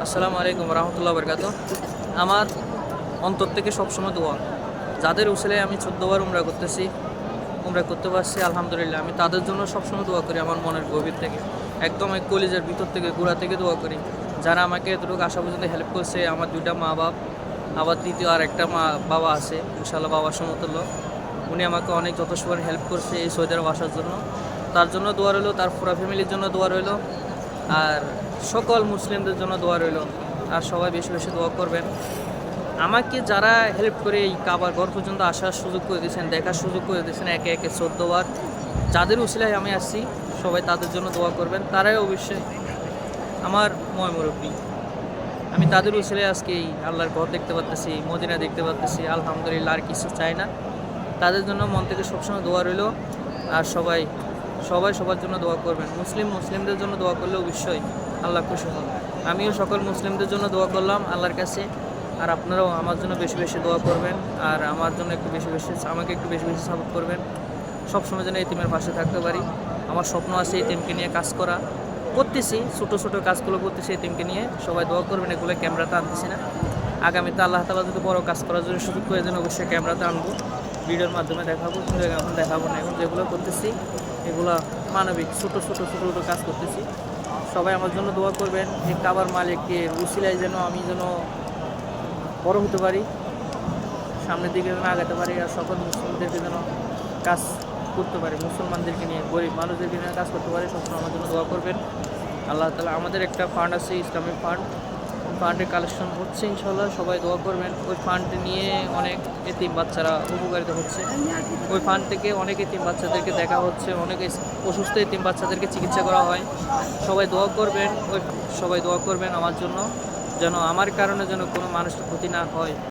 আসসালামু আলাইকুম রহমতুল্লাহ বরকাত। আমার অন্তর থেকে সবসময় দোয়া, যাদের উসিলায় আমি 14 বার উমরা করতেছি, উমরা করতে পারছি আলহামদুলিল্লাহ, আমি তাদের জন্য সবসময় দোয়া করি। আমার মনের গভীর থেকে, একদম এক কলিজার ভিতর থেকে, গোড়া থেকে দোয়া করি। যারা আমাকে এতটুকু আসা পর্যন্ত হেল্প করছে, আমার দুইটা মা বাপ, আবার দ্বিতীয় আর একটা বাবা আছে, ইনশাল্লাহ বাবার সমতুল্য। উনি আমাকে অনেক যথেষ্ট হেল্প করছে এই সৌদি আরব আসার জন্য। তার জন্য দোয়া রইলো, তার পুরা ফ্যামিলির জন্য দোয়া রইলো, আর সকল মুসলিমদের জন্য দোয়া রইল। আর সবাই বেশি বেশি দোয়া করবেন। আমাকে যারা হেল্প করে এই কাবার ঘর পর্যন্ত আসার সুযোগ করে দিয়েছেন, দেখার সুযোগ করে দিয়েছেন একে একে 14 বার, যাদের উসিলায় আমি আসছি, সবাই তাদের জন্য দোয়া করবেন। তারাই অবশ্যই আমার মুরব্বী। আমি তাদের উসিলায় আজকে এই আল্লাহর ঘর দেখতে পারতেছি, মদিনা দেখতে পারতেছি, আলহামদুলিল্লাহ। আর কিছু চাই না। তাদের জন্য মন থেকে সবসময় দোয়া রইল। আর সবাই সবাই সবার জন্য দোয়া করবেন। মুসলিমদের জন্য দোয়া করলে অবশ্যই আল্লাহ খুশি হন। আমিও সকল মুসলিমদের জন্য দোয়া করলাম আল্লাহর কাছে। আর আপনারাও আমার জন্য বেশি বেশি দোয়া করবেন। আর আমার জন্য আমাকে একটু বেশি বেশি সাপোর্ট করবেন। সবসময় যেন এতিমের পাশে থাকতে পারি। আমার স্বপ্ন আছে এতিমকে নিয়ে কাজ করা, করতেছি, ছোটো ছোটো কাজগুলো করতেছি এতিমকে নিয়ে। সবাই দোয়া করবেন। এগুলো ক্যামেরাতে আনতেছি না, আগামীতে আল্লাহ তাআলা যদি বড় কাজ করার জন্য সুযোগ করে দেন, অবশ্যই ক্যামেরাতে আনবো, ভিডিওর মাধ্যমে দেখাবো। কিন্তু এখন দেখাবো না। এখন যেগুলো করতেছি এগুলো মানবিক ছোটো ছোটো ছোটো ছোটো কাজ করতেছি। সবাই আমার জন্য দোয়া করবেন। এই কাবার মালিককে উসিলায় যেন আমি বড় হতে পারি, সামনের দিকে যেন আগাতে পারি। আর সকল মুসলিমদেরকে যেন কাজ করতে পারি, মুসলমানদেরকে নিয়ে, গরিব মানুষদেরকে নিয়ে কাজ করতে পারি। সবসময় আমার জন্য দোয়া করবেন। আল্লাহ তাআলা, আমাদের একটা ফান্ড আছে, ইসলামিক ফান্ড। ফান্ডের কালেকশন হচ্ছে ইনশাল্লাহ, সবাই দোয়া করবেন। ওই ফান্ড নিয়ে অনেক এতিম বাচ্চারা উপকারিত হচ্ছে। ওই ফান্ড থেকে অনেক এতিম বাচ্চাদেরকে দেখা হচ্ছে, অনেক অসুস্থ এতিম বাচ্চাদেরকে চিকিৎসা করা হয়। সবাই দোয়া করবেন। সবাই দোয়া করবেন আমার জন্য, যেন আমার কারণে যেন কোনো মানুষের ক্ষতি না হয়।